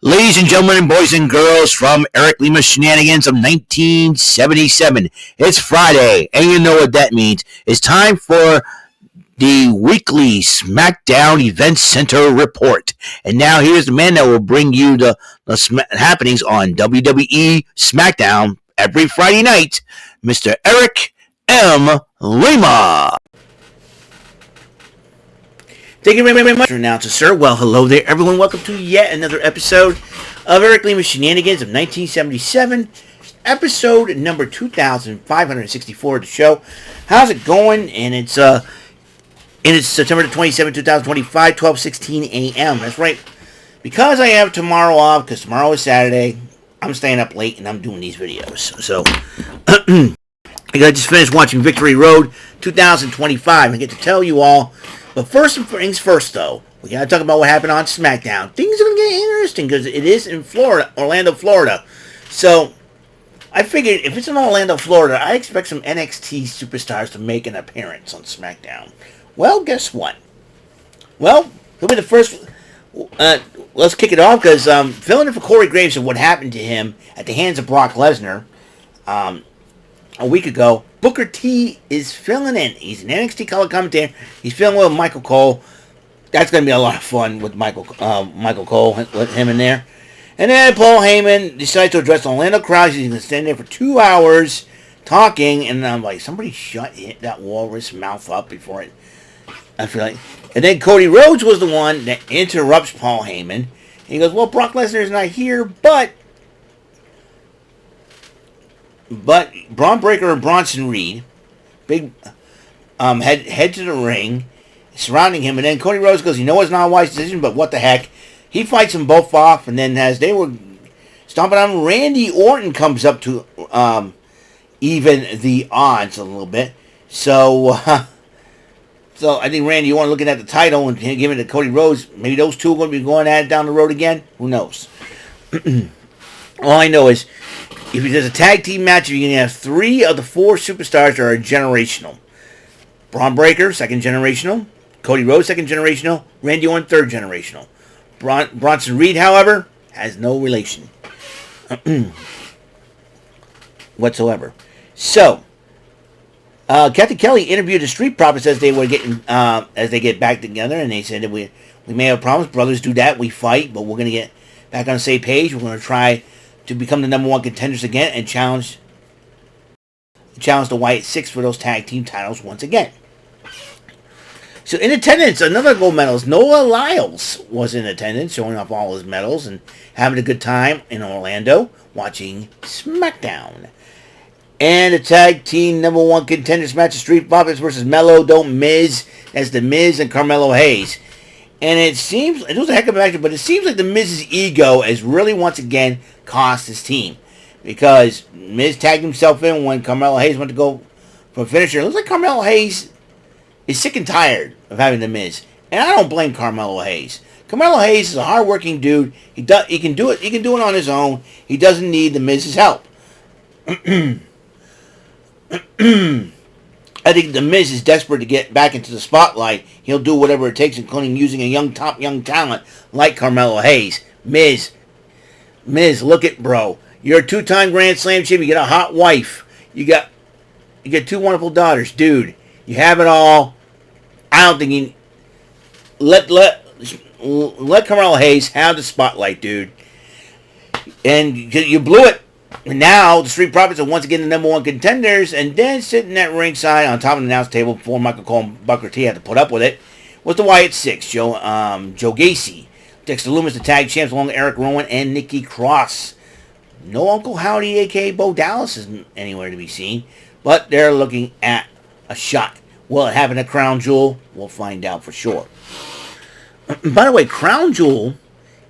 Ladies and gentlemen, boys and girls, from Eric Lima Shenanigans of 1977. It's Friday, and you know what that means. It's time for the weekly SmackDown Event Center report. And now here's the man that will bring you the happenings on WWE SmackDown every Friday night, Mr. Eric M. Lima. Thank you very much, announcer, sir. Well, hello there, everyone. Welcome to yet another episode of Eric Lima Shenanigans of 1977, episode number 2564 of the show. How's it going? And it's September the 27th, 2025, 12:16 a.m. That's right. Because I have tomorrow off, because tomorrow is Saturday, I'm staying up late and I'm doing these videos. So, I just finished watching Victory Road 2025. I get to tell you all. But first things first, though, we got to talk about what happened on SmackDown. Things are going to get interesting because it is in Florida, Orlando, Florida. So, I figured if it's in Orlando, Florida, I expect some NXT superstars to make an appearance on SmackDown. Well, guess what? Well, he'll be the first. Let's kick it off because filling in for Corey Graves and what happened to him at the hands of Brock Lesnar a week ago. Booker T is filling in. He's an NXT color commentator. He's filling with Michael Cole. That's going to be a lot of fun with Michael Cole, with him in there. And then Paul Heyman decides to address the Orlando crowd. He's going to stand there for 2 hours talking. And I'm like, somebody shut that walrus mouth up before it. I feel like. And then Cody Rhodes was the one that interrupts Paul Heyman. And he goes, well, Brock Lesnar is not here, but Braun Breaker and Bronson Reed, head to the ring, surrounding him, and then Cody Rhodes goes, you know it's not a wise decision, but what the heck. He fights them both off, and then as they were stomping on, Randy Orton comes up to even the odds a little bit. So I think Randy Orton looking at the title and giving it to Cody Rhodes. Maybe those two are going to be going at it down the road again. Who knows? All I know is, if there's a tag team match, you're going to have 3 of the 4 superstars that are generational. Braun Breaker, second generational. Cody Rhodes, second generational. Randy Orton, third generational. Bronson Reed, however, has no relation whatsoever. So, Kathy Kelly interviewed the Street Profits as they were getting as they get back together, and they said that we may have problems. Brothers do that. We fight, but we're going to get back on the same page. We're going to try to become the number 1 contenders again and challenge the Wyatt Six for those tag team titles once again. So in attendance, another gold medalist, Noah Lyles, was in attendance, showing off all his medals and having a good time in Orlando watching SmackDown. And the tag team number 1 contenders match, the Street Profits versus Mello Don't Miz. That's the Miz and Carmelo Hayes. And it was a heck of a match, but it seems like the Miz's ego has really once again cost his team. Because Miz tagged himself in when Carmelo Hayes went to go for a finisher. It looks like Carmelo Hayes is sick and tired of having the Miz. And I don't blame Carmelo Hayes. Carmelo Hayes is a hard-working dude. He can do it. He can do it on his own. He doesn't need the Miz's help. I think the Miz is desperate to get back into the spotlight. He'll do whatever it takes, including using a young talent like Carmelo Hayes. Miz, look it, bro. You're a 2-time Grand Slam champion. You got a hot wife. You got 2 wonderful daughters, dude. You have it all. I don't think you let Carmelo Hayes have the spotlight, dude. And you blew it. And now, the Street Profits are once again the number 1 contenders, and then sitting at ringside on top of the announce table before Michael Cole and Booker T had to put up with it, was the Wyatt Six, Joe Gacy, Dexter Lumis, the tag champs, along with Eric Rowan and Nikki Cross. No Uncle Howdy, a.k.a. Bo Dallas, isn't anywhere to be seen, but they're looking at a shot. Will it happen at Crown Jewel? We'll find out for sure. By the way, Crown Jewel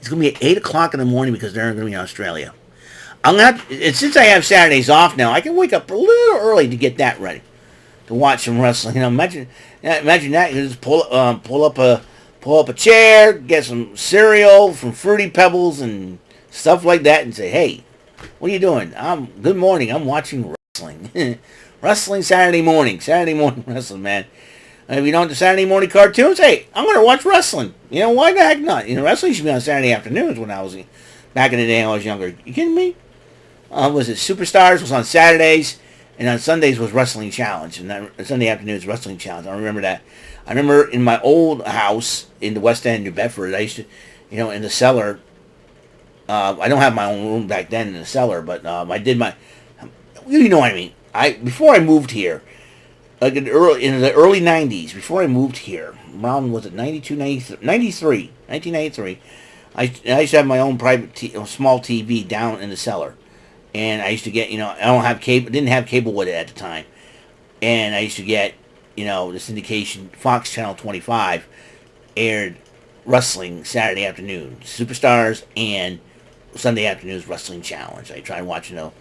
is going to be at 8 o'clock in the morning because they're going to be in Australia. Since I have Saturdays off now, I can wake up a little early to get that ready to watch some wrestling. You know, imagine that. You just pull up a chair, get some cereal from Fruity Pebbles and stuff like that, and say, "Hey, what are you doing? Good morning. I'm watching wrestling. Wrestling Saturday morning wrestling, man." If you don't, the Saturday morning cartoons, hey, I'm going to watch wrestling. You know, why the heck not? You know, wrestling should be on Saturday afternoons when I was, back in the day when I was younger. You kidding me? Was it Superstars was on Saturdays, and on Sundays was Wrestling Challenge, and that Sunday afternoons Wrestling Challenge. I remember that. I remember in my old house in the West End, New Bedford, I used to, in the cellar. I don't have my own room back then in the cellar, but I did my, you know what I mean. Before I moved here, like in the early 90s, before I moved here, around, was it 92, 93, 1993, I used to have my own private, small TV down in the cellar. And I used to get, I don't have cable, didn't have cable with it at the time. And I used to get, the syndication, Fox Channel 25 aired wrestling Saturday afternoon, Superstars, and Sunday afternoons Wrestling Challenge. I tried watching those.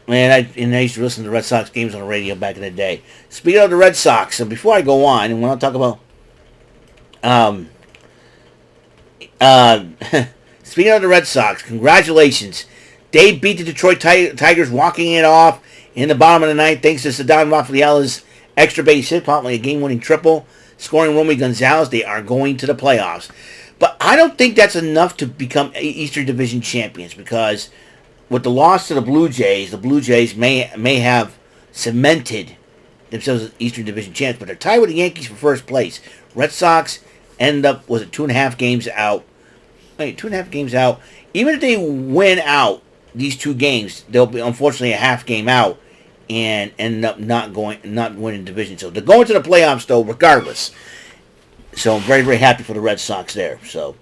Man, I used to listen to the Red Sox games on the radio back in the day. Speaking of the Red Sox, and before I go on, and when I talk about, speaking of the Red Sox, congratulations. They beat the Detroit Tigers, walking it off in the bottom of the ninth, thanks to Ceddanne Rafaela's extra base hit, probably a game-winning triple, scoring Romy Gonzalez. They are going to the playoffs. But I don't think that's enough to become Eastern Division champions, because with the loss to the Blue Jays may have cemented themselves as Eastern Division champs, but they're tied with the Yankees for first place. Red Sox end up, was it 2.5 games out? Wait, 2.5 games out. Even if they win out these two games, they'll be unfortunately a half game out and end up not winning division. So they're going to the playoffs though, regardless. So I'm very, very happy for the Red Sox there. So,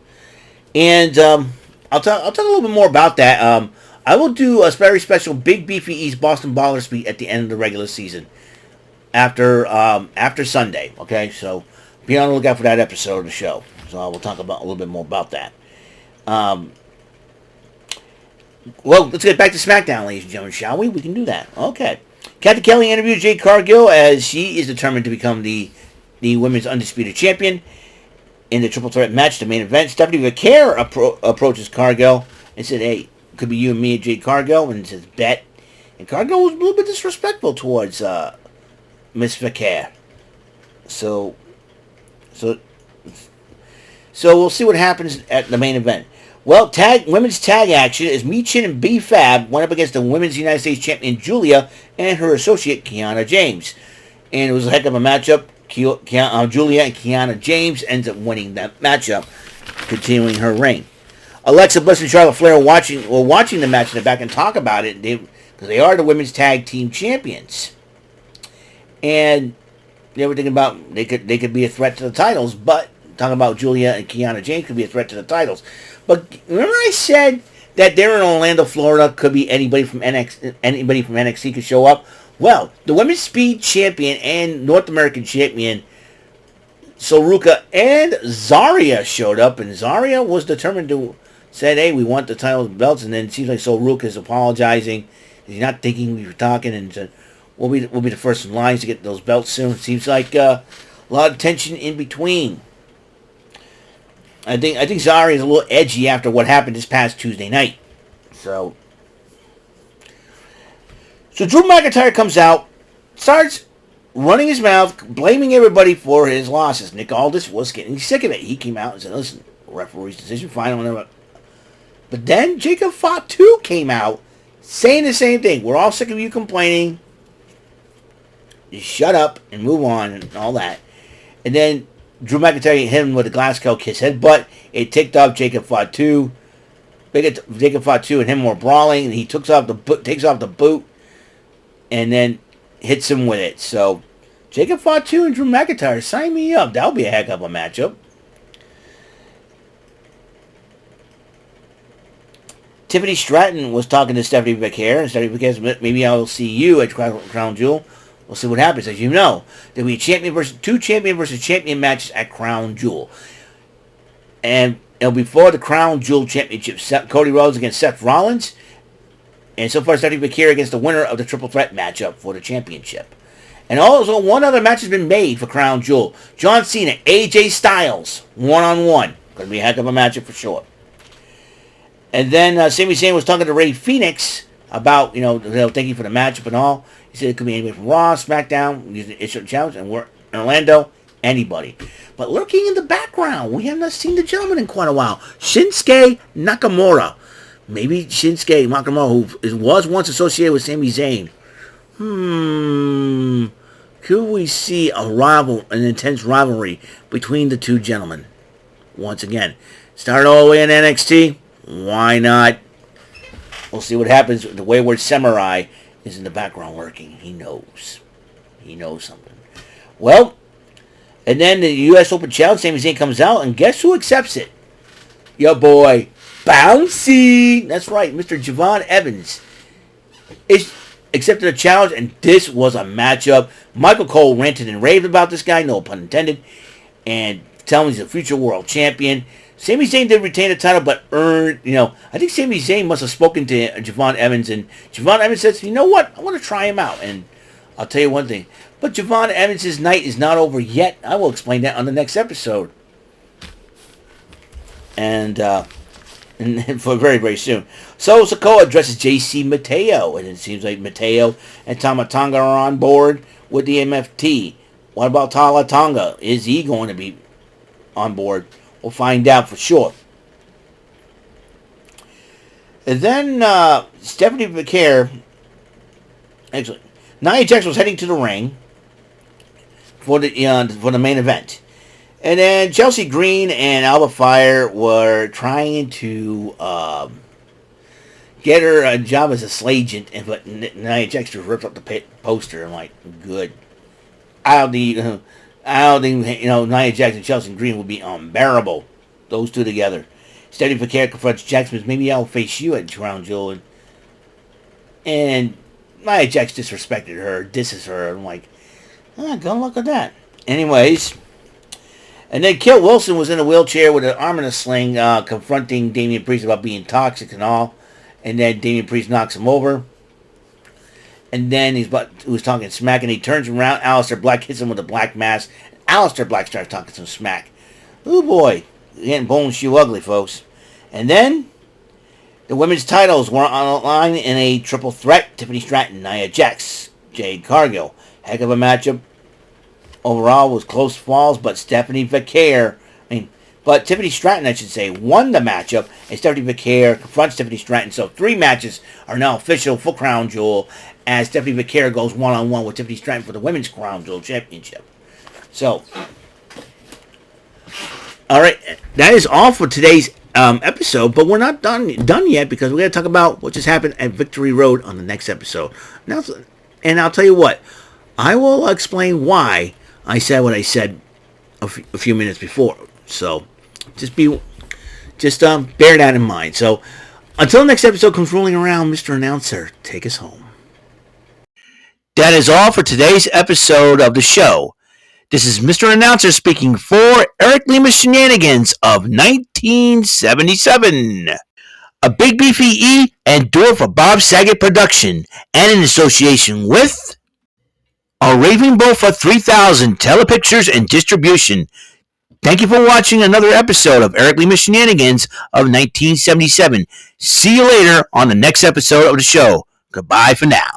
and I'll talk a little bit more about that. I will do a very special Big Beefy East Boston Baller speech at the end of the regular season after Sunday. Okay, so be on the lookout for that episode of the show. So I will talk about a little bit more about that. Well, let's get back to SmackDown, ladies and gentlemen, shall we? We can do that. Okay. Kathy Kelly interviewed Jade Cargill as she is determined to become the women's undisputed champion in the triple threat match, the main event. Stephanie Vaquer approaches Cargill and said, hey, it could be you and me and Jade Cargill, and says, bet. And Cargill was a little bit disrespectful towards Miss Vaquer. So we'll see what happens at the main event. Well, women's tag action is Michin and B-Fab went up against the women's United States champion Julia and her associate Kiana James. And it was a heck of a matchup. Julia and Kiana James ends up winning that matchup, continuing her reign. Alexa Bliss and Charlotte Flair were watching the match in the back and talk about it because they are the women's tag team champions. And they were thinking about they could be a threat to the titles, but talking about Julia and Kiana James could be a threat to the titles. But remember I said that they're in Orlando, Florida, could be anybody from NXT could show up? Well, the women's speed champion and North American champion Soruka and Zarya showed up, and Zarya was determined to say, hey, we want the title and belts, and then it seems like Soruka is apologizing. He's not thinking we were talking, and said, we'll be the first in line to get those belts soon. It seems like a lot of tension in between. I think Zarya is a little edgy after what happened this past Tuesday night. So Drew McIntyre comes out, starts running his mouth, blaming everybody for his losses. Nick Aldis was getting sick of it. He came out and said, listen, referee's decision, final. But then Jacob Fatu came out saying the same thing. We're all sick of you complaining. Just shut up and move on and all that. And then Drew McIntyre hit him with a Glasgow kiss headbutt. It ticked off Jacob Fatu. Jacob Fatu and him were brawling, and he takes off the boot, and then hits him with it. So Jacob Fatu and Drew McIntyre, sign me up. That'll be a heck of a matchup. Tiffany Stratton was talking to Stephanie Vaquer, and Stephanie Vaquer said, maybe I'll see you at Crown Jewel. We'll see what happens. As you know, there'll be two champion versus champion matches at Crown Jewel. And it'll be for the Crown Jewel Championship. Cody Rhodes against Seth Rollins. And so far, Stephanie Vaquer against the winner of the triple threat matchup for the championship. And also, one other match has been made for Crown Jewel. John Cena, AJ Styles, one-on-one. Going to be a heck of a matchup for sure. And then Sami Zayn was talking to Rey Fenix about, thank you for the matchup and all. He said it could be anybody from Raw, SmackDown, using the issue challenge, and Orlando, anybody. But lurking in the background, we have not seen the gentleman in quite a while. Shinsuke Nakamura. Maybe Shinsuke Nakamura, who was once associated with Sami Zayn. Could we see an intense rivalry between the two gentlemen? Once again, start all the way in NXT. Why not? We'll see what happens. The Wayward Samurai is in the background lurking. He knows. He knows something. Well, and then the U.S. Open Challenge, Sami Zayn comes out, and guess who accepts it? Your boy, Bouncy. That's right, Mr. Javon Evans is accepted a challenge, and this was a matchup. Michael Cole ranted and raved about this guy, no pun intended, and telling him he's a future world champion. Sami Zayn did retain the title, but earned, I think Sami Zayn must have spoken to Javon Evans, and Javon Evans says, you know what, I want to try him out, and I'll tell you one thing, but Javon Evans' night is not over yet. I will explain that on the next episode. And for very, very soon. So Sikoa addresses JC Mateo, and it seems like Mateo and Tama Tonga are on board with the MFT. What about Tala Tonga? Is he going to be on board? We'll find out for sure. And then Stephanie McCare, actually, Nia Jax was heading to the ring for the main event. And then Chelsea Green and Alba Fire were trying to get her a job as a slagent, but Nia Jax just ripped up the poster. I'm like, good. I don't think Nia Jax and Chelsea Green will be unbearable. Those two together. Stephanie McCare confronts Jax, says, maybe I'll face you at Crown Jewel. And Nia Jax disrespected her, disses her. I'm like, good luck with that. Anyways. And then Kit Wilson was in a wheelchair with an arm in a sling, confronting Damian Priest about being toxic and all. And then Damian Priest knocks him over. And then he was talking smack, and he turns around. Aleister Black hits him with a black mask. Aleister Black starts talking some smack. Oh boy, getting bone shoe ugly, folks. And then the women's titles were on the line in a triple threat. Tiffany Stratton, Nia Jax, Jade Cargill. Heck of a matchup. Overall was close falls, but Tiffany Stratton, I should say, won the matchup, and Stephanie McCare confronts Tiffany Stratton. So 3 matches are now official for Crown Jewel, as Stephanie McCare goes one-on-one with Tiffany Stratton for the Women's Crown Jewel Championship. So, all right, that is all for today's episode, but we're not done yet, because we're going to talk about what just happened at Victory Road on the next episode. Now, and I'll tell you what, I will explain why I said what I said a few minutes before. So, bear that in mind. So, until next episode comes rolling around, Mr. Announcer, take us home. That is all for today's episode of the show. This is Mr. Announcer speaking for Eric Lima Shenanigans of 1977. A Big Beefy E and do it for Bob Saget production, and in association with a Raving Bull for 3000 Telepictures and Distribution. Thank you for watching another episode of Eric Lima Shenanigans of 1977. See you later on the next episode of the show. Goodbye for now.